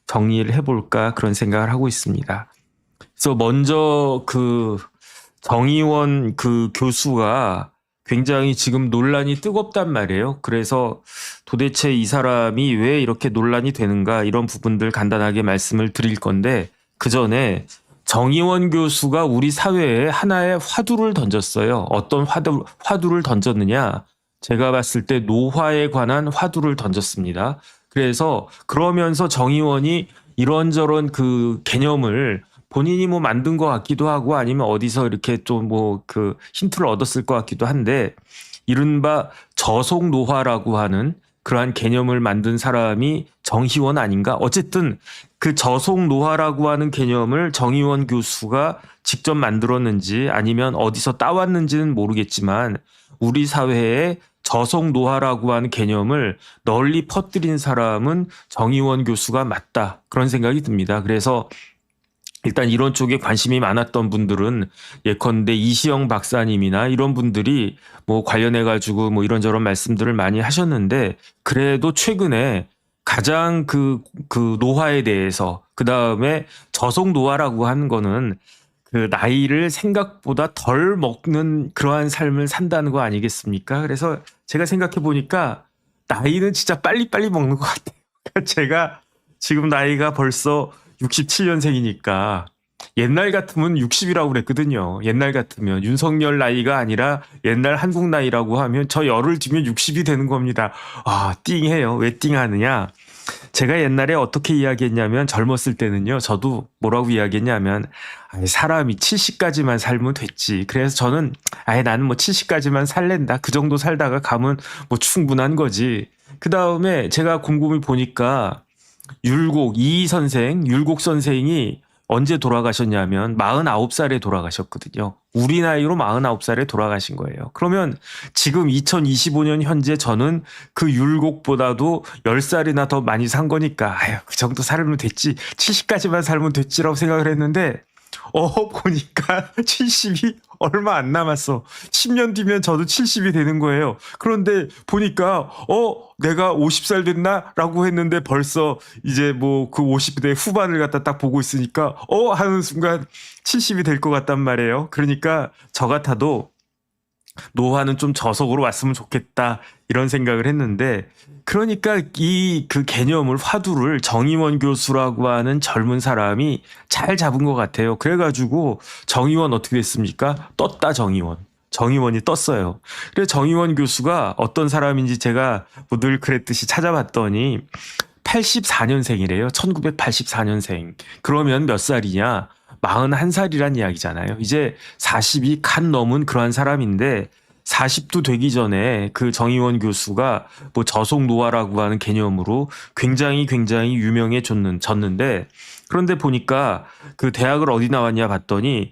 정리를 해볼까 그런 생각을 하고 있습니다. 그래서 먼저 그 정의원 그 교수가 굉장히 지금 논란이 뜨겁단 말이에요. 그래서 도대체 이 사람이 왜 이렇게 논란이 되는가 이런 부분들 간단하게 말씀을 드릴 건데 그 전에 정의원 교수가 우리 사회에 하나의 화두를 던졌어요. 어떤 화두를 던졌느냐? 제가 봤을 때 노화에 관한 화두를 던졌습니다. 그래서 그러면서 정의원이 이런저런 그 개념을 본인이 뭐 만든 것 같기도 하고 아니면 어디서 이렇게 좀 뭐 그 힌트를 얻었을 것 같기도 한데 이른바 저속 노화라고 하는 그러한 개념을 만든 사람이 정희원 아닌가? 어쨌든 그 저속 노화라고 하는 개념을 정희원 교수가 직접 만들었는지 아니면 어디서 따왔는지는 모르겠지만 우리 사회에 저속 노화라고 하는 개념을 널리 퍼뜨린 사람은 정희원 교수가 맞다. 그런 생각이 듭니다. 그래서 일단 이런 쪽에 관심이 많았던 분들은 예컨대 이시영 박사님이나 이런 분들이 뭐 관련해가지고 뭐 이런저런 말씀들을 많이 하셨는데 그래도 최근에 가장 그 노화에 대해서 그 다음에 저속 노화라고 하는 거는 그 나이를 생각보다 덜 먹는 그러한 삶을 산다는 거 아니겠습니까? 그래서 제가 생각해 보니까 나이는 진짜 빨리빨리 먹는 것 같아요. 제가 지금 나이가 벌써 67년생이니까 옛날 같으면 60이라고 그랬거든요. 옛날 같으면 윤석열 나이가 아니라 옛날 한국 나이라고 하면 저 열을 뒤면 60이 되는 겁니다. 아, 띵해요. 왜 띵하느냐? 제가 옛날에 어떻게 이야기했냐면 젊었을 때는요. 저도 뭐라고 이야기했냐면 아니, 사람이 70까지만 살면 됐지. 그래서 저는 아예 나는 뭐 70까지만 살랜다. 그 정도 살다가 가면 뭐 충분한 거지. 그 다음에 제가 곰곰이 보니까 율곡 선생이 언제 돌아가셨냐면 49살에 돌아가셨거든요. 우리 나이로 49살에 돌아가신 거예요. 그러면 지금 2025년 현재 저는 그 율곡보다도 10살이나 더 많이 산 거니까 아유 그 정도 살면 됐지. 70까지만 살면 됐지라고 생각을 했는데 보니까 70이 얼마 안 남았어. 10년 뒤면 저도 70이 되는 거예요. 그런데 보니까 내가 50살 됐나? 라고 했는데 벌써 이제 뭐 그 50대 후반을 갖다 딱 보고 있으니까 하는 순간 70이 될 것 같단 말이에요. 그러니까 저 같아도 노화는 좀 저속으로 왔으면 좋겠다 이런 생각을 했는데 그러니까 이 그 개념을 화두를 정의원 교수라고 하는 젊은 사람이 잘 잡은 것 같아요. 그래가지고 정의원 어떻게 됐습니까? 떴다 정의원이 떴어요. 그래서 정의원 교수가 어떤 사람인지 제가 뭐 늘 그랬듯이 찾아봤더니 84년생이래요. 1984년생. 그러면 몇 살이냐? 41살이란 이야기잖아요. 이제 40이 간 넘은 그러한 사람인데 40도 되기 전에 그 정의원 교수가 뭐 저속 노화라고 하는 개념으로 굉장히 유명해졌는데 그런데 보니까 그 대학을 어디 나왔냐 봤더니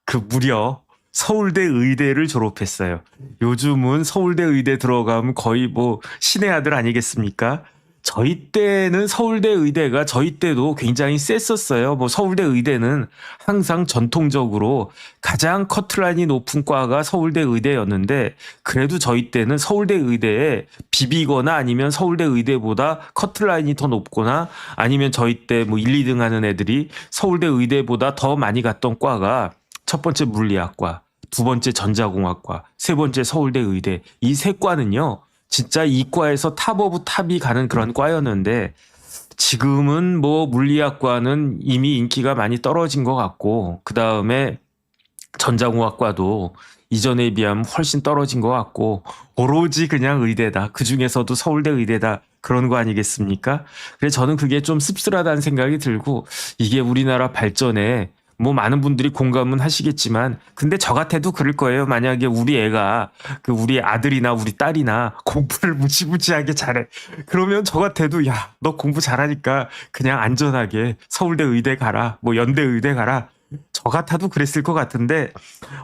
그 무려 서울대 의대를 졸업했어요. 요즘은 서울대 의대 들어가면 거의 뭐 신의 아들 아니겠습니까? 저희 때는 서울대 의대가 저희 때도 굉장히 셌었어요. 뭐 서울대 의대는 항상 전통적으로 가장 커트라인이 높은 과가 서울대 의대였는데 그래도 저희 때는 서울대 의대에 비비거나 아니면 서울대 의대보다 커트라인이 더 높거나 아니면 저희 때 뭐 1, 2등 하는 애들이 서울대 의대보다 더 많이 갔던 과가 첫 번째 물리학과, 두 번째 전자공학과, 세 번째 서울대 의대 이 세 과는요. 진짜 이과에서 탑 오브 탑이 가는 그런 과였는데 지금은 뭐 물리학과는 이미 인기가 많이 떨어진 것 같고 그 다음에 전자공학과도 이전에 비하면 훨씬 떨어진 것 같고 오로지 그냥 의대다. 그중에서도 서울대 의대다. 그런 거 아니겠습니까? 그래서 저는 그게 좀 씁쓸하다는 생각이 들고 이게 우리나라 발전에 뭐 많은 분들이 공감은 하시겠지만 근데 저 같아도 그럴 거예요. 만약에 우리 애가 우리 아들이나 우리 딸이나 공부를 무지무지하게 잘해. 그러면 저 같아도 야, 너 공부 잘하니까 그냥 안전하게 서울대 의대 가라. 뭐 연대 의대 가라. 저 같아도 그랬을 것 같은데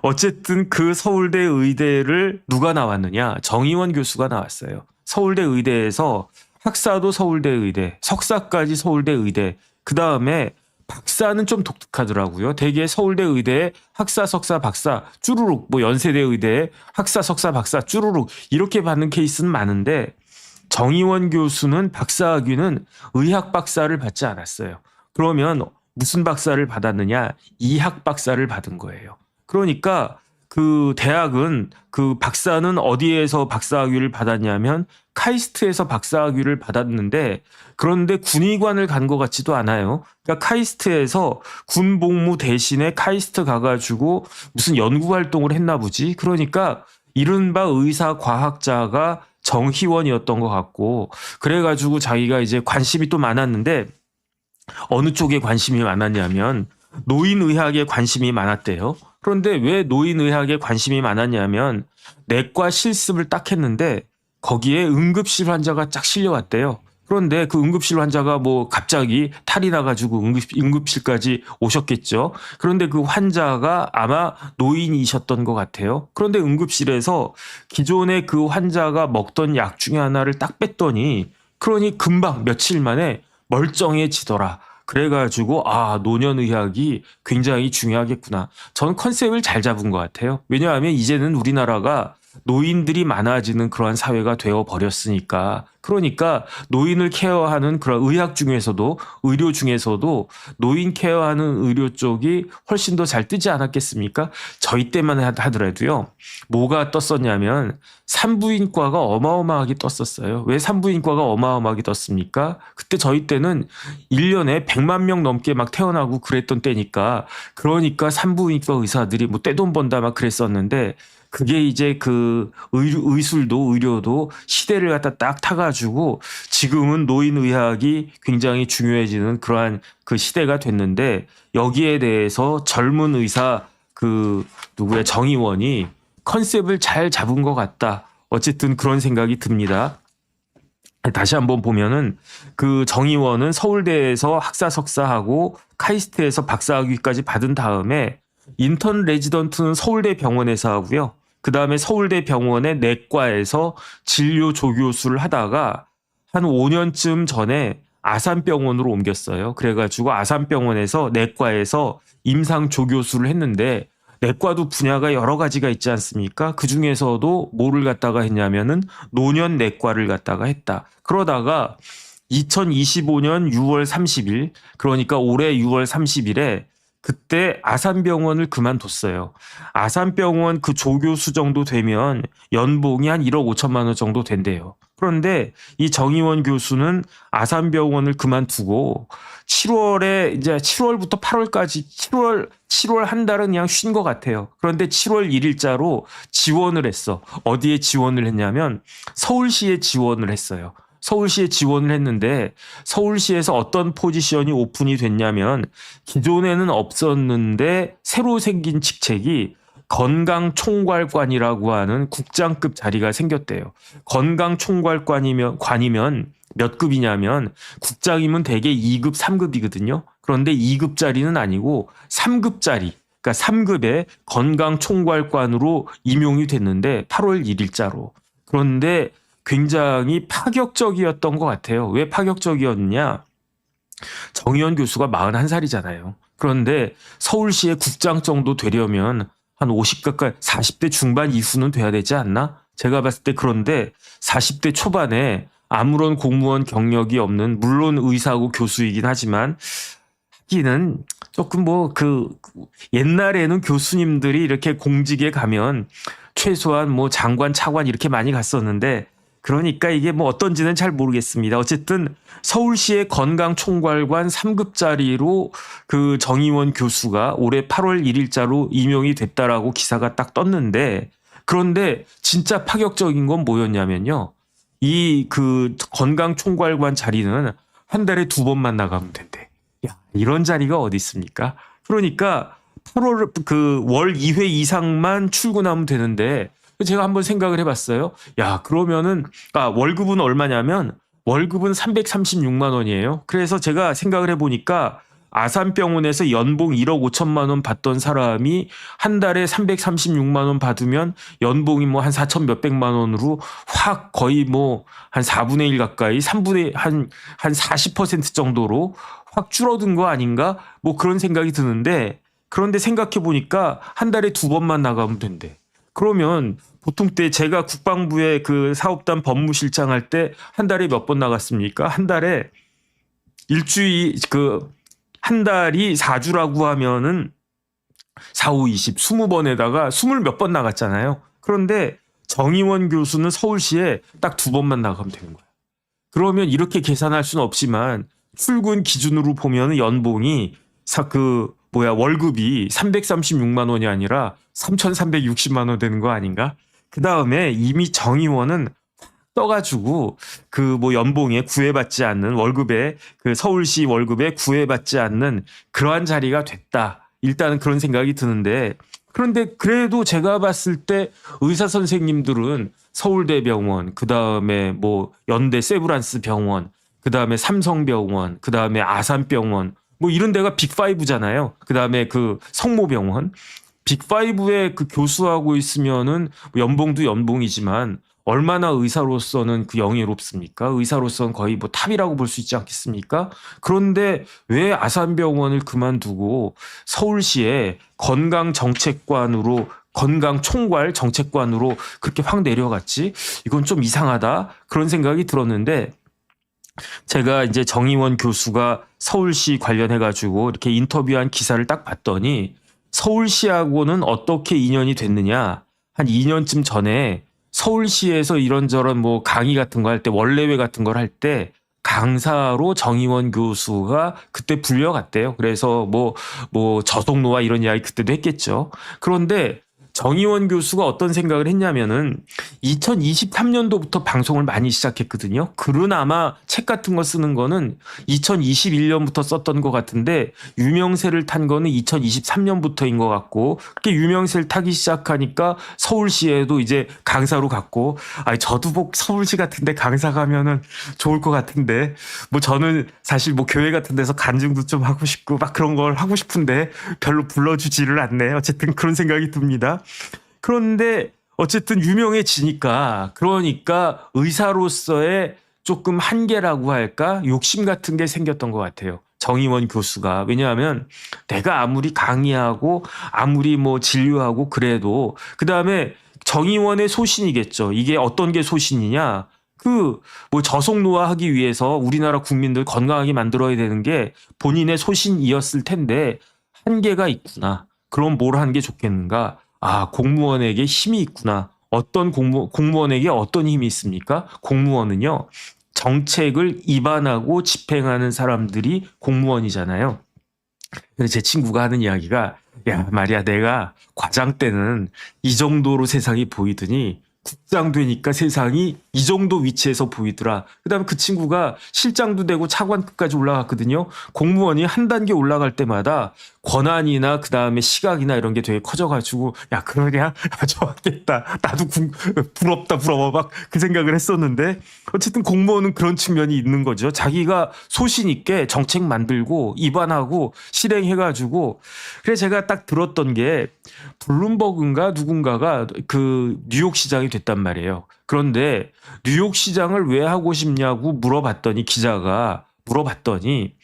어쨌든 그 서울대 의대를 누가 나왔느냐? 정의원 교수가 나왔어요. 서울대 의대에서 학사도 서울대 의대, 석사까지 서울대 의대. 그다음에 박사는 좀 독특하더라고요. 대개 서울대 의대에 학사, 석사, 박사 쭈루룩 뭐 연세대 의대에 학사, 석사, 박사 쭈루룩 이렇게 받는 케이스는 많은데 정의원 교수는 박사학위는 의학 박사를 받지 않았어요. 그러면 무슨 박사를 받았느냐? 이학 박사를 받은 거예요. 그러니까 그 대학은 그 박사는 어디에서 박사학위를 받았냐면 카이스트에서 박사학위를 받았는데 그런데 군의관을 간 것 같지도 않아요. 그러니까 카이스트에서 군 복무 대신에 카이스트 가가지고 무슨 연구 활동을 했나 보지. 그러니까 이른바 의사 과학자가 정희원이었던 것 같고 그래가지고 자기가 이제 관심이 또 많았는데 어느 쪽에 관심이 많았냐면 노인의학에 관심이 많았대요. 그런데 왜 노인의학에 관심이 많았냐면 내과 실습을 딱 했는데 거기에 응급실 환자가 쫙 실려왔대요. 그런데 그 응급실 환자가 뭐 갑자기 탈이 나가지고 응급실까지 오셨겠죠. 그런데 그 환자가 아마 노인이셨던 것 같아요. 그런데 응급실에서 기존에 그 환자가 먹던 약 중에 하나를 딱 뺐더니 그러니 금방 며칠 만에 멀쩡해지더라. 그래가지고 노년의학이 굉장히 중요하겠구나. 저는 컨셉을 잘 잡은 것 같아요. 왜냐하면 이제는 우리나라가 노인들이 많아지는 그러한 사회가 되어 버렸으니까. 그러니까 노인을 케어하는 그런 의학 중에서도 의료 중에서도 노인 케어하는 의료 쪽이 훨씬 더 잘 뜨지 않았겠습니까? 저희 때만 하더라도요. 뭐가 떴었냐면 산부인과가 어마어마하게 떴었어요. 왜 산부인과가 어마어마하게 떴습니까? 그때 저희 때는 1년에 100만 명 넘게 막 태어나고 그랬던 때니까 그러니까 산부인과 의사들이 뭐 떼돈 번다 막 그랬었는데 그게 이제 그 의술도 의료도 시대를 갖다 딱 타가지고 지금은 노인의학이 굉장히 중요해지는 그러한 그 시대가 됐는데 여기에 대해서 젊은 의사 그 누구의 정의원이 컨셉을 잘 잡은 것 같다. 어쨌든 그런 생각이 듭니다. 다시 한번 보면은 그 정의원은 서울대에서 학사 석사하고 카이스트에서 박사학위까지 받은 다음에 인턴 레지던트는 서울대 병원에서 하고요. 그 다음에 서울대 병원의 내과에서 진료 조교수를 하다가 한 5년쯤 전에 아산병원으로 옮겼어요. 그래가지고 아산병원에서 내과에서 임상 조교수를 했는데 내과도 분야가 여러 가지가 있지 않습니까? 그 중에서도 뭐를 갖다가 했냐면은 노년 내과를 갖다가 했다. 그러다가 2025년 6월 30일, 그러니까 올해 6월 30일에 그때 아산병원을 그만뒀어요. 아산병원 그 조교수 정도 되면 연봉이 한 1억 5천만 원 정도 된대요. 그런데 이 정의원 교수는 아산병원을 그만두고 7월에 이제 7월부터 8월까지 7월 한 달은 그냥 쉰 것 같아요. 그런데 7월 1일자로 지원을 했어. 어디에 지원을 했냐면 서울시에 지원을 했어요. 서울시에 지원을 했는데 서울시에서 어떤 포지션이 오픈이 됐냐면 기존에는 없었는데 새로 생긴 직책이 건강총괄관이라고 하는 국장급 자리가 생겼대요. 건강총괄관이면 몇 급이냐면 국장이면 대개 2급, 3급이거든요. 그런데 2급 자리는 아니고 3급 자리. 그러니까 3급의 건강총괄관으로 임용이 됐는데 8월 1일자로. 그런데 굉장히 파격적이었던 것 같아요. 왜 파격적이었냐? 정의원 교수가 41살이잖아요. 그런데 서울시의 국장 정도 되려면 한 50 가까이 40대 중반 이후는 돼야 되지 않나? 제가 봤을 때 그런데 40대 초반에 아무런 공무원 경력이 없는 물론 의사고 교수이긴 하지만 하기는 조금 뭐 옛날에는 교수님들이 이렇게 공직에 가면 최소한 뭐 장관, 차관 이렇게 많이 갔었는데 그러니까 이게 뭐 어떤지는 잘 모르겠습니다. 어쨌든 서울시의 건강총괄관 3급 자리로 그 정의원 교수가 올해 8월 1일자로 임용이 됐다라고 기사가 딱 떴는데 그런데 진짜 파격적인 건 뭐였냐면요. 이 그 건강총괄관 자리는 한 달에 2번만 나가면 된대. 야, 이런 자리가 어디 있습니까? 그러니까 8월 월 2회 이상만 출근하면 되는데 제가 한번 생각을 해봤어요. 야, 그러면은 월급은 얼마냐면 월급은 336만 원이에요. 그래서 제가 생각을 해보니까 아산병원에서 연봉 1억 5천만 원 받던 사람이 한 달에 336만 원 받으면 연봉이 뭐 한 4천 몇백만 원으로 확 거의 뭐 한 4분의 1 가까이 3분의 한 40% 정도로 확 줄어든 거 아닌가? 뭐 그런 생각이 드는데 그런데 생각해 보니까 한 달에 2번만 나가면 된대. 그러면 보통 때 제가 국방부의 그 사업단 법무실장 할 때 한 달에 몇 번 나갔습니까? 한 달에 일주일 한 달이 4주라고 하면은 4, 5, 20, 20번에다가 20 몇 번 나갔잖아요. 그런데 정의원 교수는 서울시에 딱 2번만 나가면 되는 거예요. 그러면 이렇게 계산할 수는 없지만 출근 기준으로 보면 연봉이 월급이 336만 원이 아니라 3,360만 원 되는 거 아닌가? 그 다음에 이미 정의원은 떠가지고 연봉에 구애받지 않는 월급에 서울시 월급에 구애받지 않는 그러한 자리가 됐다. 일단은 그런 생각이 드는데 그런데 그래도 제가 봤을 때 의사 선생님들은 서울대병원, 그 다음에 연대 세브란스 병원, 그 다음에 삼성병원, 그 다음에 아산병원, 이런 데가 빅5잖아요. 그 다음에 성모병원. 빅5에 교수하고 있으면은 연봉도 연봉이지만 얼마나 의사로서는 영예롭습니까? 의사로서는 거의 탑이라고 볼 수 있지 않겠습니까? 그런데 왜 아산병원을 그만두고 서울시에 건강정책관으로 건강총괄 정책관으로 그렇게 확 내려갔지? 이건 좀 이상하다. 그런 생각이 들었는데 제가 이제 정의원 교수가 서울시 관련해가지고 이렇게 인터뷰한 기사를 딱 봤더니 서울시하고는 어떻게 인연이 됐느냐. 한 2년쯤 전에 서울시에서 이런저런 강의 같은 거 할 때 원래회 같은 걸 할 때 강사로 정의원 교수가 그때 불려갔대요. 그래서 저속노화 이런 이야기 그때도 했겠죠. 그런데 정의원 교수가 어떤 생각을 했냐면은 2023년도부터 방송을 많이 시작했거든요. 글은 아마 책 같은 거 쓰는 거는 2021년부터 썼던 것 같은데 유명세를 탄 거는 2023년부터인 것 같고 그렇게 유명세를 타기 시작하니까 서울시에도 이제 강사로 갔고 저도 서울시 같은데 강사 가면은 좋을 것 같은데 저는 사실 교회 같은 데서 간증도 좀 하고 싶고 막 그런 걸 하고 싶은데 별로 불러주지를 않네. 어쨌든 그런 생각이 듭니다. 그런데 어쨌든 유명해지니까 그러니까 의사로서의 조금 한계라고 할까 욕심 같은 게 생겼던 것 같아요. 정의원 교수가. 왜냐하면 내가 아무리 강의하고 아무리 진료하고 그래도 그다음에 정의원의 소신이겠죠. 이게 어떤 게 소신이냐. 저속노화하기 위해서 우리나라 국민들 건강하게 만들어야 되는 게 본인의 소신이었을 텐데 한계가 있구나. 그럼 뭘 하는 게 좋겠는가? 공무원에게 힘이 있구나. 어떤 공무원에게 어떤 힘이 있습니까? 공무원은요, 정책을 입안하고 집행하는 사람들이 공무원이잖아요. 그래서 제 친구가 하는 이야기가, 야, 말이야, 내가 과장 때는 이 정도로 세상이 보이더니 국장 되니까 세상이 이 정도 위치에서 보이더라. 그다음에 그 친구가 실장도 되고 차관급까지 올라갔거든요. 공무원이 한 단계 올라갈 때마다 권한이나 그다음에 시각이나 이런 게 되게 커져가지고 야 그러냐? 좋았겠다. 나도 부럽다 부러워 막 그 생각을 했었는데 어쨌든 공무원은 그런 측면이 있는 거죠. 자기가 소신 있게 정책 만들고 입안하고 실행해가지고 그래서 제가 딱 들었던 게 블룸버그인가 누군가가 뉴욕 시장이 됐단 말이에요. 그런데 뉴욕 시장을 왜 하고 싶냐고 기자가 물어봤더니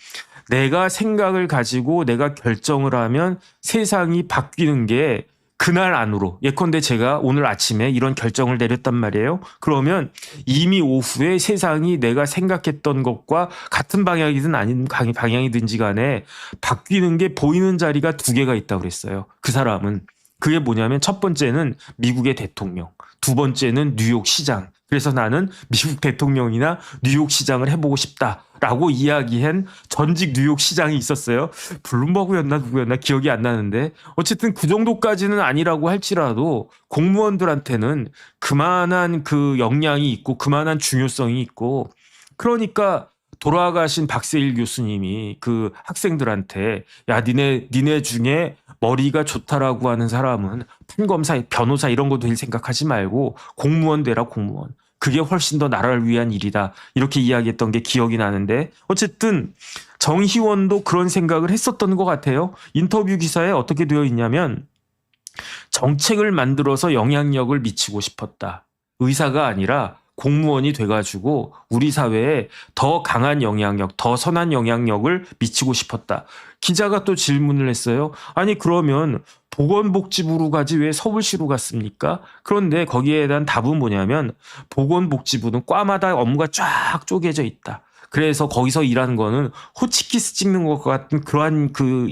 내가 생각을 가지고 내가 결정을 하면 세상이 바뀌는 게 그날 안으로 예컨대 제가 오늘 아침에 이런 결정을 내렸단 말이에요. 그러면 이미 오후에 세상이 내가 생각했던 것과 같은 방향이든 아닌 방향이든지 간에 바뀌는 게 보이는 자리가 2개가 있다고 그랬어요. 그 사람은. 그게 뭐냐면 첫 번째는 미국의 대통령, 두 번째는 뉴욕 시장. 그래서 나는 미국 대통령이나 뉴욕 시장을 해보고 싶다라고 이야기한 전직 뉴욕 시장이 있었어요. 블룸버그였나 누구였나 기억이 안 나는데 어쨌든 그 정도까지는 아니라고 할지라도 공무원들한테는 그만한 역량이 있고 그만한 중요성이 있고 그러니까 돌아가신 박세일 교수님이 학생들한테 야 니네 중에 머리가 좋다라고 하는 사람은 판검사, 변호사 이런 거 될 생각하지 말고 공무원 되라 공무원. 그게 훨씬 더 나라를 위한 일이다. 이렇게 이야기했던 게 기억이 나는데 어쨌든 정희원도 그런 생각을 했었던 것 같아요. 인터뷰 기사에 어떻게 되어 있냐면 정책을 만들어서 영향력을 미치고 싶었다. 의사가 아니라 공무원이 돼가지고 우리 사회에 더 강한 영향력, 더 선한 영향력을 미치고 싶었다. 기자가 또 질문을 했어요. 아니 그러면 보건복지부로 가지 왜 서울시로 갔습니까? 그런데 거기에 대한 답은 뭐냐면 보건복지부는 과마다 업무가 쫙 쪼개져 있다. 그래서 거기서 일하는 거는 호치키스 찍는 것 같은 그러한 그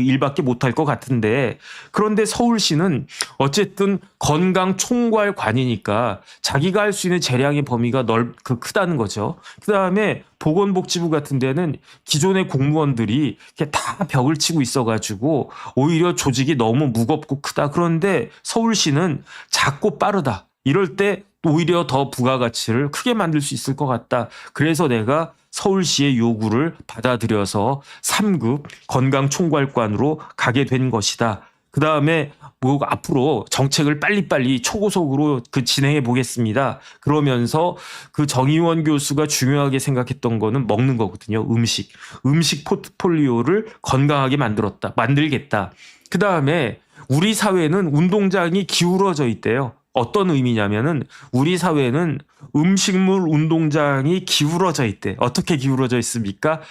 일밖에 못할 것 같은데, 그런데 서울시는 어쨌든 건강총괄관이니까 자기가 할 수 있는 재량의 범위가 크다는 거죠. 그 다음에 보건복지부 같은 데는 기존의 공무원들이 이렇게 다 벽을 치고 있어가지고 오히려 조직이 너무 무겁고 크다. 그런데 서울시는 작고 빠르다. 이럴 때 오히려 더 부가가치를 크게 만들 수 있을 것 같다. 그래서 내가 서울시의 요구를 받아들여서 3급 건강총괄관으로 가게 된 것이다. 그 다음에 뭐 앞으로 정책을 빨리빨리 초고속으로 진행해 보겠습니다. 그러면서 그 정의원 교수가 중요하게 생각했던 거는 먹는 거거든요. 음식 포트폴리오를 건강하게 만들겠다. 그 다음에 우리 사회는 운동장이 기울어져 있대요. 어떤 의미냐면은 우리 사회는 음식물 운동장이 기울어져 있대. 어떻게 기울어져 있습니까?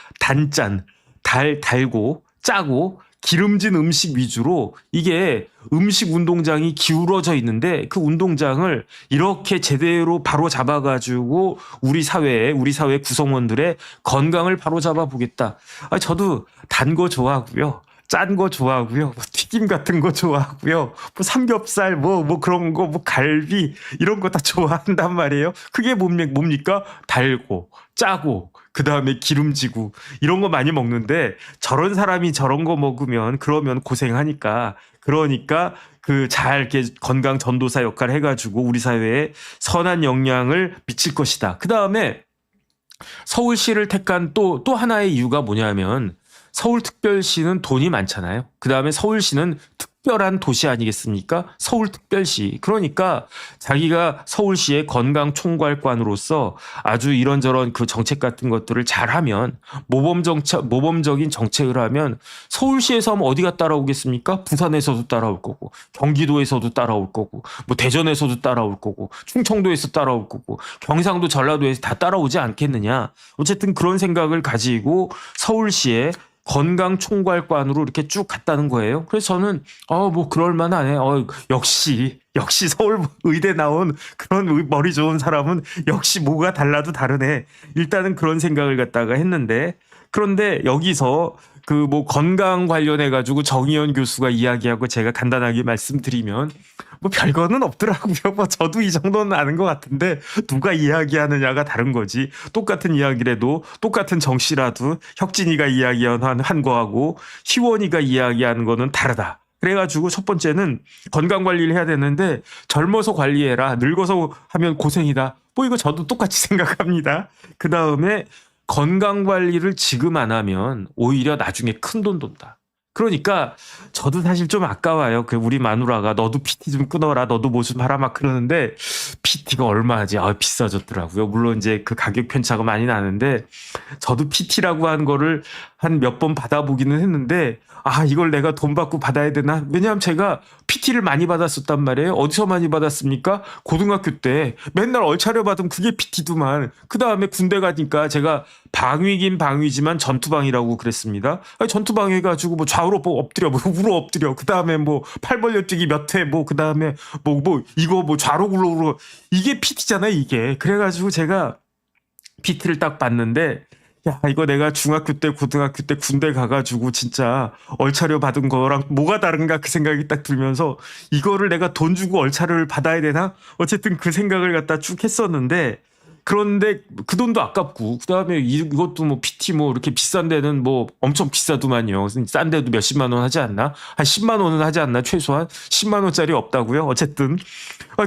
달고 짜고 기름진 음식 위주로 이게 음식 운동장이 기울어져 있는데, 그 운동장을 이렇게 제대로 바로 잡아가지고 우리 사회 구성원들의 건강을 바로 잡아 보겠다. 저도 단 거 좋아하고요. 짠 거 좋아하고요. 뭐 튀김 같은 거 좋아하고요. 뭐 삼겹살, 뭐 그런 거, 뭐 갈비, 이런 거 다 좋아한단 말이에요. 그게 뭡니까? 달고, 짜고, 그 다음에 기름지고, 이런 거 많이 먹는데, 저런 사람이 저런 거 먹으면, 그러면 고생하니까, 그러니까, 잘 이렇게 건강 전도사 역할 해가지고 우리 사회에 선한 영향을 미칠 것이다. 그 다음에 서울시를 택한 또 하나의 이유가 뭐냐면, 서울특별시는 돈이 많잖아요. 그 다음에 서울시는 특별한 도시 아니겠습니까? 서울특별시. 그러니까 자기가 서울시의 건강총괄관으로서 아주 이런저런 그 정책 같은 것들을 잘하면, 모범적인 정책을 하면 서울시에서 하면 어디가 따라오겠습니까? 부산에서도 따라올 거고, 경기도에서도 따라올 거고, 뭐 대전에서도 따라올 거고, 충청도에서 따라올 거고, 경상도 전라도에서 다 따라오지 않겠느냐. 어쨌든 그런 생각을 가지고 서울시에 건강총괄관으로 이렇게 쭉 갔다는 거예요. 그래서 저는 뭐 그럴 만하네. 역시 서울의대 나온 그런 머리 좋은 사람은 역시 뭐가 달라도 다르네. 일단은 그런 생각을 갖다가 했는데, 그런데 여기서 뭐 건강 관련해 가지고 정의연 교수가 이야기하고 제가 간단하게 말씀드리면 뭐 별거는 없더라고요. 뭐 저도 이 정도는 아는 것 같은데 누가 이야기하느냐가 다른 거지. 똑같은 이야기라도 똑같은 정씨라도 혁진이가 이야기한 거하고 희원이가 이야기하는 거는 다르다. 그래가지고 첫 번째는 건강 관리를 해야 되는데 젊어서 관리해라. 늙어서 하면 고생이다. 뭐 이거 저도 똑같이 생각합니다. 그 다음에 건강 관리를 지금 안 하면 오히려 나중에 큰돈 돈다. 그러니까 저도 사실 좀 아까워요. 우리 마누라가 너도 PT 좀 끊어라, 너도 뭐 좀 하라 막 그러는데 PT가 얼마지? 비싸졌더라고요. 물론 이제 그 가격 편차가 많이 나는데 저도 PT라고 한 거를 한 몇 번 받아보기는 했는데 이걸 내가 돈 받고 받아야 되나? 왜냐하면 제가 PT를 많이 받았었단 말이에요. 어디서 많이 받았습니까? 고등학교 때 맨날 얼차려 받으면 그게 PT더만. 그 다음에 군대 가니까 제가 방위긴 방위지만 전투방이라고 그랬습니다. 전투방 해가지고 뭐 좌우로 엎드려, 뭐 우로 엎드려. 그 다음에 뭐 팔 벌려 뛰기 몇 회, 그 다음에 이거 좌로 굴러 이게 PT잖아요, 이게. 그래가지고 제가 PT를 딱 봤는데, 이거 내가 중학교 때, 고등학교 때 군대 가가지고 진짜 얼차려 받은 거랑 뭐가 다른가 그 생각이 딱 들면서 이거를 내가 돈 주고 얼차려를 받아야 되나? 어쨌든 그 생각을 갖다 쭉 했었는데, 그런데 그 돈도 아깝고, 그 다음에 이것도 뭐 PT 이렇게 비싼 데는 뭐 엄청 비싸더만요. 싼 데도 몇십만 원 하지 않나? 한 10만 원은 하지 않나? 최소한 10만 원짜리 없다고요? 어쨌든.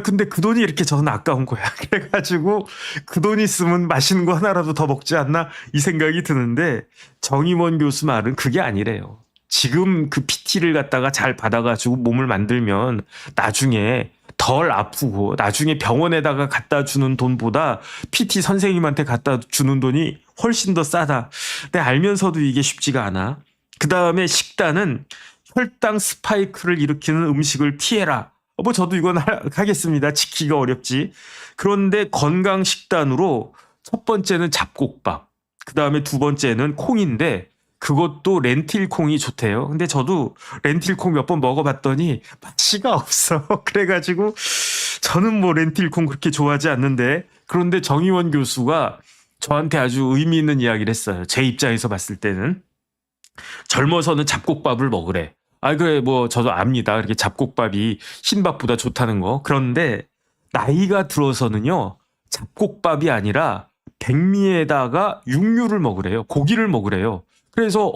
근데 그 돈이 이렇게 저는 아까운 거야. 그래가지고 그 돈 있으면 맛있는 거 하나라도 더 먹지 않나? 이 생각이 드는데, 정의원 교수 말은 그게 아니래요. 지금 그 PT를 갖다가 잘 받아가지고 몸을 만들면 나중에 덜 아프고 나중에 병원에다가 갖다 주는 돈보다 PT 선생님한테 갖다 주는 돈이 훨씬 더 싸다. 근데 알면서도 이게 쉽지가 않아. 그 다음에 식단은 혈당 스파이크를 일으키는 음식을 피해라. 뭐 저도 이건 하겠습니다. 지키기가 어렵지. 그런데 건강식단으로 첫 번째는 잡곡밥, 그 다음에 두 번째는 콩인데 그것도 렌틸 콩이 좋대요. 근데 저도 렌틸 콩 몇 번 먹어봤더니 맛이가 없어. 그래가지고 저는 뭐 렌틸 콩 그렇게 좋아하지 않는데, 그런데 정의원 교수가 저한테 아주 의미 있는 이야기를 했어요. 제 입장에서 봤을 때는 젊어서는 잡곡밥을 먹으래. 아, 그래, 뭐, 저도 압니다. 이렇게 잡곡밥이 흰밥보다 좋다는 거. 그런데, 나이가 들어서는요, 잡곡밥이 아니라, 백미에다가 육류를 먹으래요. 고기를 먹으래요. 그래서,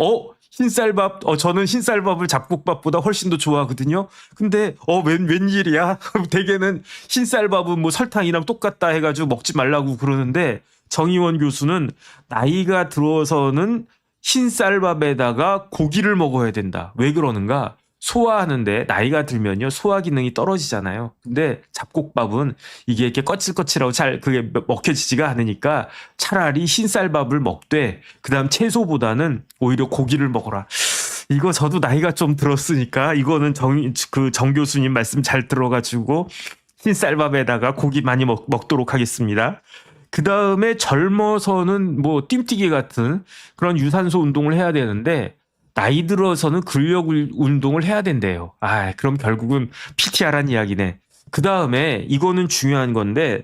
흰쌀밥, 저는 흰쌀밥을 잡곡밥보다 훨씬 더 좋아하거든요. 근데, 웬일이야? 대개는 흰쌀밥은 뭐 설탕이랑 똑같다 해가지고 먹지 말라고 그러는데, 정의원 교수는 나이가 들어서는 흰쌀밥에다가 고기를 먹어야 된다. 왜 그러는가? 소화하는데 나이가 들면요, 소화 기능이 떨어지잖아요. 근데 잡곡밥은 이게 이렇게 거칠거칠하고 잘 그게 먹혀지지가 않으니까 차라리 흰쌀밥을 먹되 그다음 채소보다는 오히려 고기를 먹어라. 이거 저도 나이가 좀 들었으니까 이거는 정 교수님 말씀 잘 들어가지고 흰쌀밥에다가 고기 많이 먹도록 하겠습니다. 그 다음에 젊어서는 뭐 뜀뛰기 같은 그런 유산소 운동을 해야 되는데, 나이 들어서는 근력 운동을 해야 된대요. 그럼 결국은 PT하란 이야기네. 그 다음에 이거는 중요한 건데,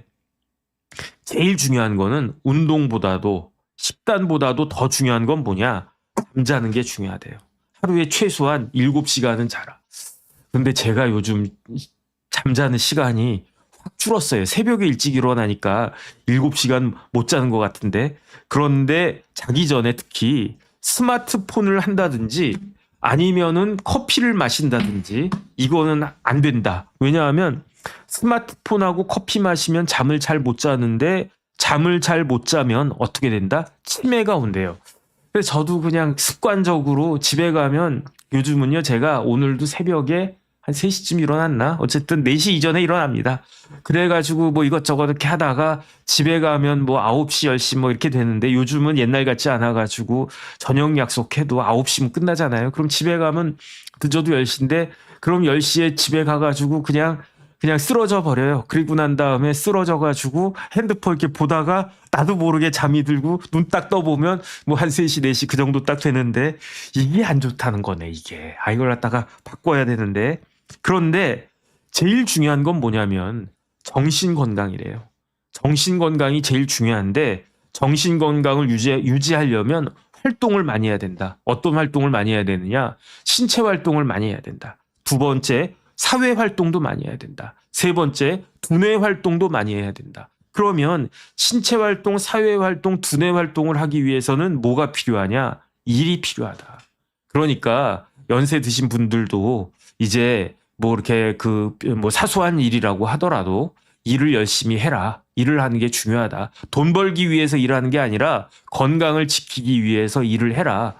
제일 중요한 거는 운동보다도 식단보다도 더 중요한 건 뭐냐? 잠자는 게 중요하대요. 하루에 최소한 7시간은 자라. 근데 제가 요즘 잠자는 시간이 확 줄었어요. 새벽에 일찍 일어나니까 7시간 못 자는 것 같은데. 그런데 자기 전에 특히 스마트폰을 한다든지 아니면은 커피를 마신다든지 이거는 안 된다. 왜냐하면 스마트폰하고 커피 마시면 잠을 잘 못 자는데, 잠을 잘 못 자면 어떻게 된다? 치매가 온대요. 그래서 저도 그냥 습관적으로 집에 가면, 요즘은요, 제가 오늘도 새벽에 한 3시쯤 일어났나? 어쨌든 4시 이전에 일어납니다. 그래가지고 뭐 이것저것 이렇게 하다가 집에 가면 뭐 9시, 10시 뭐 이렇게 되는데, 요즘은 옛날 같지 않아가지고 저녁 약속해도 9시면 끝나잖아요. 그럼 집에 가면 늦어도 10시인데, 그럼 10시에 집에 가가지고 그냥 쓰러져 버려요. 그리고 난 다음에 쓰러져가지고 핸드폰 이렇게 보다가 나도 모르게 잠이 들고 눈 딱 떠보면 뭐 한 3시, 4시 그 정도 딱 되는데, 이게 안 좋다는 거네, 이게. 이걸 갖다가 바꿔야 되는데. 그런데 제일 중요한 건 뭐냐면 정신 건강이래요. 정신 건강이 제일 중요한데, 정신 건강을 유지하려면 활동을 많이 해야 된다. 어떤 활동을 많이 해야 되느냐? 신체 활동을 많이 해야 된다. 두 번째, 사회 활동도 많이 해야 된다. 세 번째, 두뇌 활동도 많이 해야 된다. 그러면 신체 활동, 사회 활동, 두뇌 활동을 하기 위해서는 뭐가 필요하냐? 일이 필요하다. 그러니까 연세 드신 분들도 이제 뭐 이렇게 뭐 사소한 일이라고 하더라도 일을 열심히 해라. 일을 하는 게 중요하다. 돈 벌기 위해서 일하는 게 아니라 건강을 지키기 위해서 일을 해라.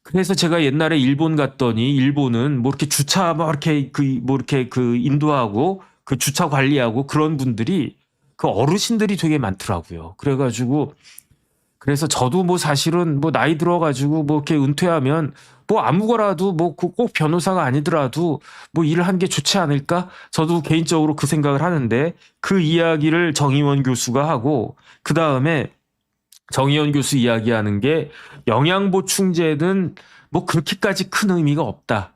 그래서 제가 옛날에 일본 갔더니, 일본은 뭐 이렇게 주차 이렇게 인도하고 그 주차 관리하고 그런 분들이 그 어르신들이 되게 많더라고요. 그래서 저도 뭐 사실은 뭐 나이 들어가지고 뭐 이렇게 은퇴하면 뭐 아무거라도 뭐 꼭 변호사가 아니더라도 뭐 일을 하는 게 좋지 않을까? 저도 개인적으로 그 생각을 하는데, 그 이야기를 정의원 교수가 하고, 그 다음에 정의원 교수 이야기하는 게 영양보충제는 뭐 그렇게까지 큰 의미가 없다.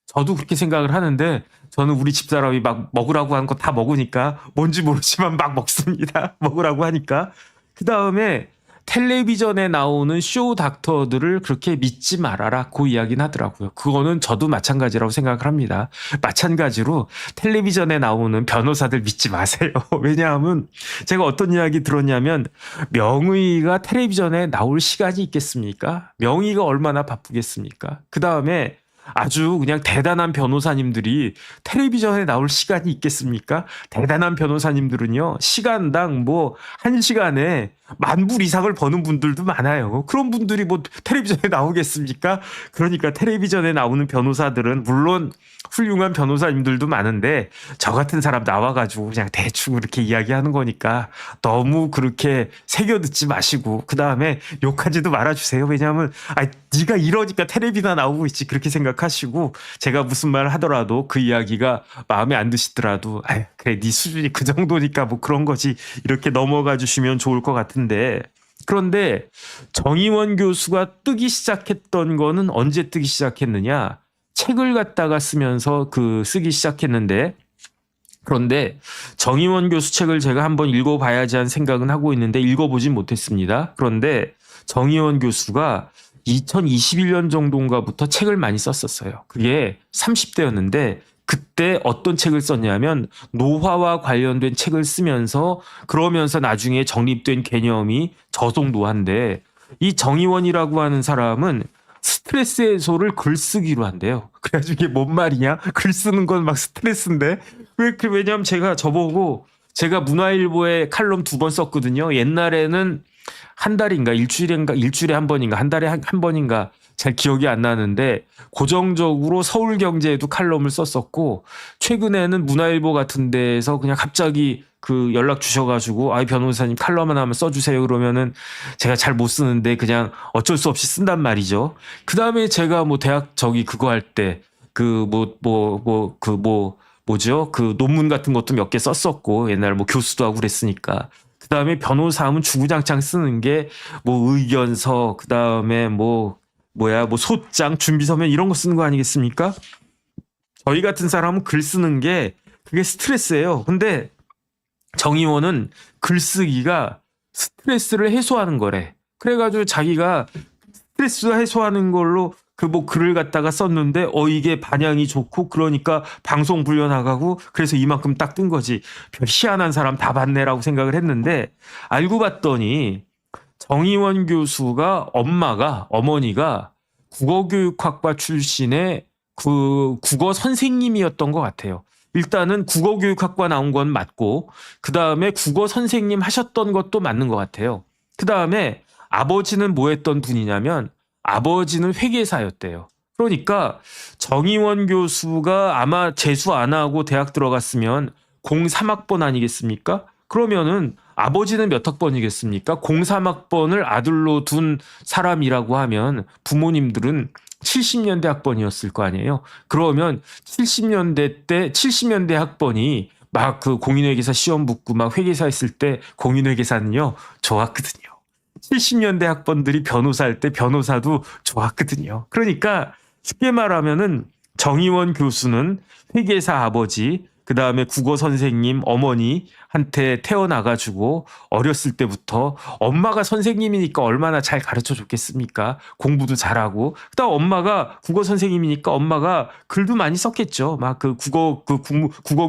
저도 그렇게 생각을 하는데, 저는 우리 집사람이 막 먹으라고 하는 거 다 먹으니까 뭔지 모르지만 막 먹습니다. 먹으라고 하니까. 그 다음에 텔레비전에 나오는 쇼 닥터들을 그렇게 믿지 말아라, 그 이야기는 하더라고요. 그거는 저도 마찬가지라고 생각을 합니다. 마찬가지로 텔레비전에 나오는 변호사들 믿지 마세요. 왜냐하면 제가 어떤 이야기 들었냐면, 명의가 텔레비전에 나올 시간이 있겠습니까? 명의가 얼마나 바쁘겠습니까? 그 다음에 아주 그냥 대단한 변호사님들이 텔레비전에 나올 시간이 있겠습니까? 대단한 변호사님들은요, 시간당 뭐 1시간에 10,000불 이상을 버는 분들도 많아요. 그런 분들이 뭐 텔레비전에 나오겠습니까? 그러니까 텔레비전에 나오는 변호사들은 물론 훌륭한 변호사님들도 많은데, 저 같은 사람 나와가지고 그냥 대충 이렇게 이야기하는 거니까 너무 그렇게 새겨 듣지 마시고, 그 다음에 욕하지도 말아주세요. 왜냐하면 네가 이러니까 텔레비나 나오고 있지, 그렇게 생각하면 노력하시고 제가 무슨 말 하더라도 그 이야기가 마음에 안 드시더라도 아유, 그래 네 수준이 그 정도니까 뭐 그런 거지 이렇게 넘어가 주시면 좋을 것 같은데 그런데 정의원 교수가 뜨기 시작했던 거는 언제 뜨기 시작했느냐? 책을 갖다가 쓰면서 쓰기 시작했는데 그런데 정의원 교수 책을 제가 한번 읽어봐야지 하는 생각은 하고 있는데 읽어보진 못했습니다. 그런데 정의원 교수가 2021년 정도인가부터 책을 많이 썼었어요. 그게 30대였는데 그때 어떤 책을 썼냐면 노화와 관련된 책을 쓰면서 그러면서 나중에 정립된 개념이 저속 노화인데 이 정의원이라고 하는 사람은 스트레스 해소를 글쓰기로 한대요. 그래가지고 이게 뭔 말이냐? 글 쓰는 건 막 스트레스인데 왜냐면 제가 문화일보에 칼럼 2번 썼거든요. 옛날에는 한 달인가 일주일에 한 번인가 한 달에 한 번인가 잘 기억이 안 나는데 고정적으로 서울경제에도 칼럼을 썼었고 최근에는 문화일보 같은 데에서 그냥 갑자기 연락 주셔가지고 변호사님 칼럼 하나만 써주세요 그러면은 제가 잘 못 쓰는데 그냥 어쩔 수 없이 쓴단 말이죠. 그 다음에 제가 뭐 대학 그거 할 때 뭐죠? 논문 같은 것도 몇 개 썼었고 옛날 뭐 교수도 하고 그랬으니까. 그 다음에 변호사하면 주구장창 쓰는 게 뭐 의견서 그 다음에 뭐 소장 준비서면 이런 거 쓰는 거 아니겠습니까? 저희 같은 사람은 글 쓰는 게 그게 스트레스예요. 근데 정의원은 글쓰기가 스트레스를 해소하는 거래. 그래가지고 자기가 스트레스 해소하는 걸로 글을 갖다가 썼는데 이게 반향이 좋고 그러니까 방송 불려 나가고 그래서 이만큼 딱 뜬 거지. 별 희한한 사람 다 봤네라고 생각을 했는데 알고 봤더니 정의원 교수가 어머니가 국어교육학과 출신의 국어 선생님이었던 것 같아요. 일단은 국어교육학과 나온 건 맞고 그 다음에 국어 선생님 하셨던 것도 맞는 것 같아요. 그 다음에 아버지는 뭐 했던 분이냐면 아버지는 회계사였대요. 그러니까 정의원 교수가 아마 재수 안 하고 대학 들어갔으면 03학번 아니겠습니까? 그러면은 아버지는 몇 학번이겠습니까? 03학번을 아들로 둔 사람이라고 하면 부모님들은 70년대 학번이었을 거 아니에요. 그러면 70년대 학번이 막 공인회계사 시험 붙고 막 회계사 했을 때 공인회계사는요 좋았거든요. 70년대 학번들이 변호사 할 때 변호사도 좋았거든요. 그러니까 쉽게 말하면은 정의원 교수는 회계사 아버지 그 다음에 국어 선생님 어머니한테 태어나가지고 어렸을 때부터 엄마가 선생님이니까 얼마나 잘 가르쳐 줬겠습니까? 공부도 잘하고. 그다음 엄마가 국어 선생님이니까 엄마가 글도 많이 썼겠죠. 막 국어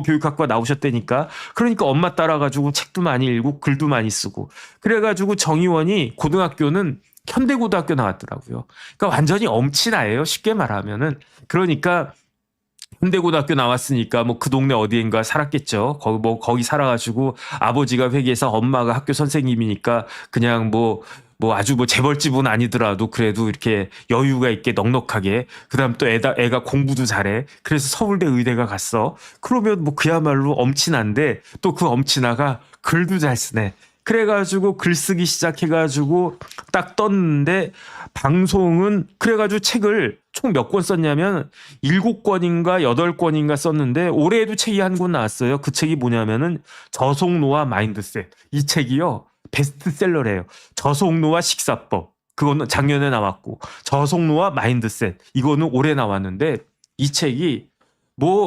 교육학과 나오셨다니까. 그러니까 엄마 따라가지고 책도 많이 읽고 글도 많이 쓰고. 그래가지고 정의원이 고등학교는 현대고등학교 나왔더라고요. 그러니까 완전히 엄친아예요. 쉽게 말하면은. 그러니까 현대고등학교 나왔으니까 뭐 그 동네 어디인가 살았겠죠. 거기 살아가지고 아버지가 회계사 엄마가 학교 선생님이니까 그냥 아주 재벌집은 아니더라도 그래도 이렇게 여유가 있게 넉넉하게 그다음 또 애가 공부도 잘해. 그래서 서울대 의대가 갔어. 그러면 그야말로 엄친아인데 또 그 엄친아가 글도 잘 쓰네. 그래가지고 글쓰기 시작해가지고 딱 떴는데 방송은 그래가지고 책을 총 몇 권 썼냐면 7권인가 8권인가 썼는데 올해에도 책이 한 권 나왔어요. 그 책이 뭐냐면은 저속노화 마인드셋. 이 책이요 베스트셀러래요. 저속노화 식사법. 그거는 작년에 나왔고 저속노화 마인드셋. 이거는 올해 나왔는데 이 책이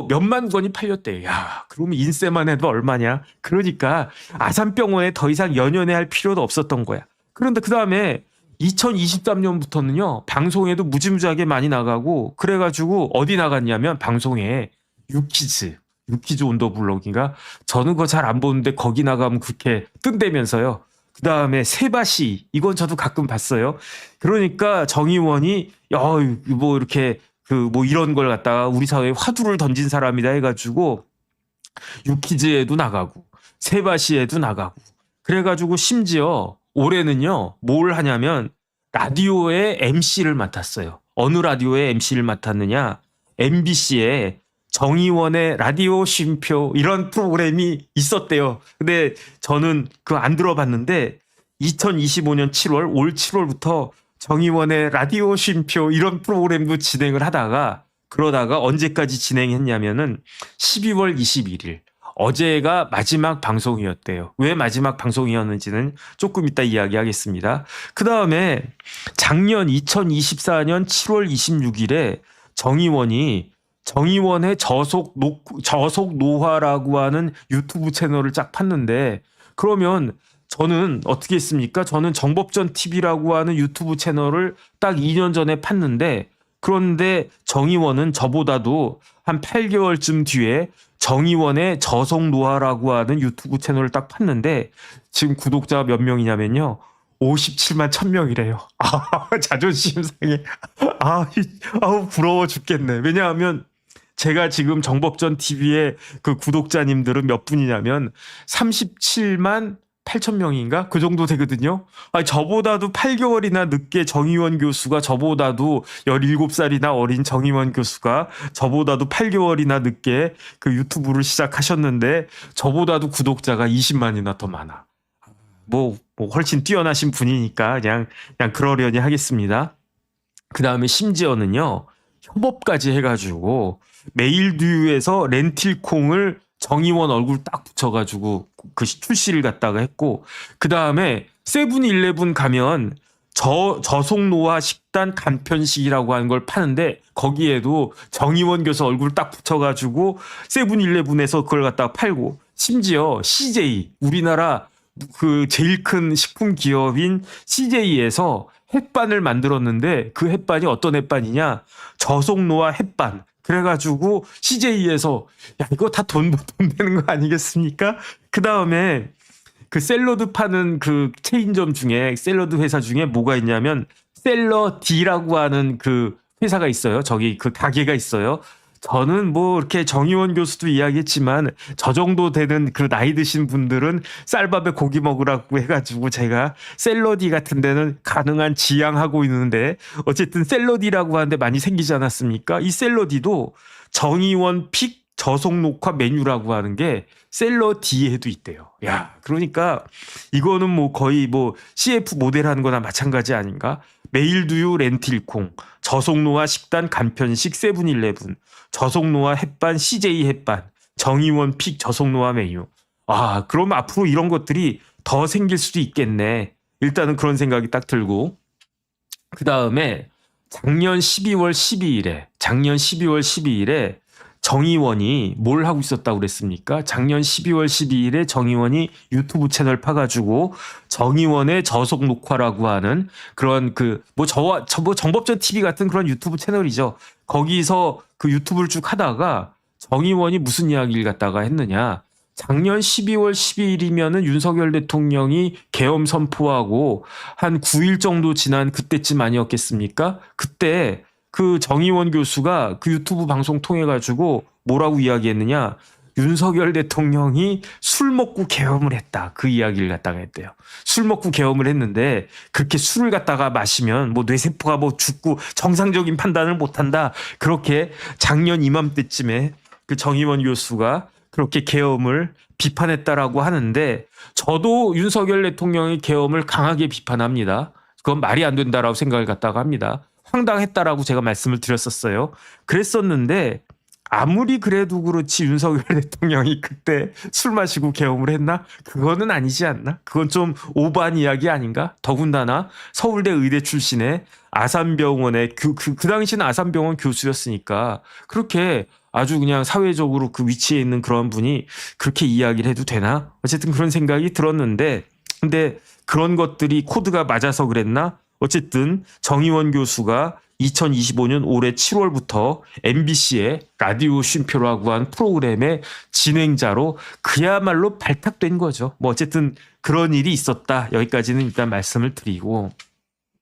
몇만 권이 팔렸대. 야, 그러면 인쇄만 해도 얼마냐? 그러니까 아산병원에 더 이상 연연해 할 필요도 없었던 거야. 그런데 그 다음에 2023년부터는요, 방송에도 무지무지하게 많이 나가고, 그래가지고 어디 나갔냐면 방송에 유키즈 온더 블록인가? 저는 그거 잘 안 보는데 거기 나가면 그렇게 뜬다면서요. 그 다음에 세바시, 이건 저도 가끔 봤어요. 그러니까 정의원이, 이렇게 이런 걸 갖다가 우리 사회에 화두를 던진 사람이다 해가지고 유키즈에도 나가고 세바시에도 나가고 그래가지고 심지어 올해는요 뭘 하냐면 라디오의 MC를 맡았어요. 어느 라디오의 MC를 맡았느냐? MBC에 정의원의 라디오 쉼표 이런 프로그램이 있었대요. 근데 저는 그거 안 들어봤는데 2025년 7월 올 7월부터 정의원의 라디오 쉼표 이런 프로그램도 진행을 하다가 그러다가 언제까지 진행했냐면은 12월 21일. 어제가 마지막 방송이었대요. 왜 마지막 방송이었는지는 조금 이따 이야기하겠습니다. 그 다음에 작년 2024년 7월 26일에 정의원의 저속 노화라고 하는 유튜브 채널을 쫙 팠는데, 그러면 저는 어떻게 했습니까? 저는 정법전 TV라고 하는 유튜브 채널을 딱 2년 전에 팠는데, 그런데 정의원은 저보다도 한 8개월쯤 뒤에 정의원의 저속노화라고 하는 유튜브 채널을 딱 팠는데, 지금 구독자가 몇 명이냐면요, 57만 1000명이래요. 자존심 상해. 부러워 죽겠네. 왜냐하면 제가 지금 정법전 TV의 그 구독자님들은 몇 분이냐면 37만 8,000명인가? 그 정도 되거든요. 저보다도 8개월이나 늦게 정의원 교수가, 저보다도 17살이나 어린 정의원 교수가 저보다도 8개월이나 늦게 그 유튜브를 시작하셨는데, 저보다도 구독자가 20만이나 더 많아. 뭐 훨씬 뛰어나신 분이니까 그냥 그러려니 하겠습니다. 그 다음에 심지어는요, 협업까지 해가지고 메일듀에서 렌틸콩을 정의원 얼굴 딱 붙여가지고 그 출시를 갖다가 했고, 그 다음에 세븐일레븐 가면 저속노화 식단 간편식이라고 하는 걸 파는데, 거기에도 정의원 교수 얼굴 딱 붙여가지고 세븐일레븐에서 그걸 갖다가 팔고, 심지어 CJ, 우리나라 그 제일 큰 식품 기업인 CJ에서 햇반을 만들었는데, 그 햇반이 어떤 햇반이냐, 저속노화 햇반. 그래가지고 CJ에서 이거 다 돈 되는 거 아니겠습니까? 그 다음에 그 샐러드 파는 그 체인점 중에, 샐러드 회사 중에 뭐가 있냐면 샐러디라고 하는 그 회사가 있어요. 저기 그 가게가 있어요. 저는 뭐 이렇게 정의원 교수도 이야기했지만, 저 정도 되는 그 나이 드신 분들은 쌀밥에 고기 먹으라고 해가지고 제가 샐러디 같은 데는 가능한 지양하고 있는데, 어쨌든 샐러디라고 하는데 많이 생기지 않았습니까? 이 샐러디도 정의원 픽 저속 녹화 메뉴라고 하는 게 샐러디에도 있대요. 야, 그러니까 이거는 뭐 거의 뭐 CF 모델 하는 거나 마찬가지 아닌가? 메일두유 렌틸콩, 저속노화 식단 간편식 세븐일레븐, 저속노화 햇반 CJ 햇반, 정의원 픽 저속노화 메뉴. 그럼 앞으로 이런 것들이 더 생길 수도 있겠네. 일단은 그런 생각이 딱 들고, 그 다음에 작년 12월 12일에 정의원이 뭘 하고 있었다고 그랬습니까? 작년 12월 12일에 정의원이 유튜브 채널 파가지고 정의원의 저속 녹화라고 하는 그런 정법전 TV 같은 그런 유튜브 채널이죠. 거기서 그 유튜브를 쭉 하다가 정의원이 무슨 이야기를 갖다가 했느냐. 작년 12월 12일이면은 윤석열 대통령이 계엄 선포하고 한 9일 정도 지난 그때쯤 아니었겠습니까? 그때 그 정의원 교수가 그 유튜브 방송 통해 가지고 뭐라고 이야기했느냐, 윤석열 대통령이 술 먹고 계엄을 했다, 그 이야기를 갖다가 했대요. 술 먹고 계엄을 했는데, 그렇게 술을 갖다가 마시면 뭐 뇌세포가 뭐 죽고 정상적인 판단을 못한다, 그렇게 작년 이맘때쯤에 그 정의원 교수가 그렇게 계엄을 비판했다라고 하는데, 저도 윤석열 대통령의 계엄을 강하게 비판합니다. 그건 말이 안 된다라고 생각을 갖다가 합니다. 황당했다라고 제가 말씀을 드렸었어요. 그랬었는데, 아무리 그래도 그렇지 윤석열 대통령이 그때 술 마시고 계엄을 했나? 그거는 아니지 않나? 그건 좀 오버한 이야기 아닌가? 더군다나 서울대 의대 출신의 아산병원의 그 당시는 아산병원 교수였으니까, 그렇게 아주 그냥 사회적으로 그 위치에 있는 그런 분이 그렇게 이야기를 해도 되나? 어쨌든 그런 생각이 들었는데, 근데 그런 것들이 코드가 맞아서 그랬나? 어쨌든 정의원 교수가 2025년 올해 7월부터 MBC의 라디오 쉼표라고 한 프로그램의 진행자로 그야말로 발탁된 거죠. 뭐 어쨌든 그런 일이 있었다. 여기까지는 일단 말씀을 드리고,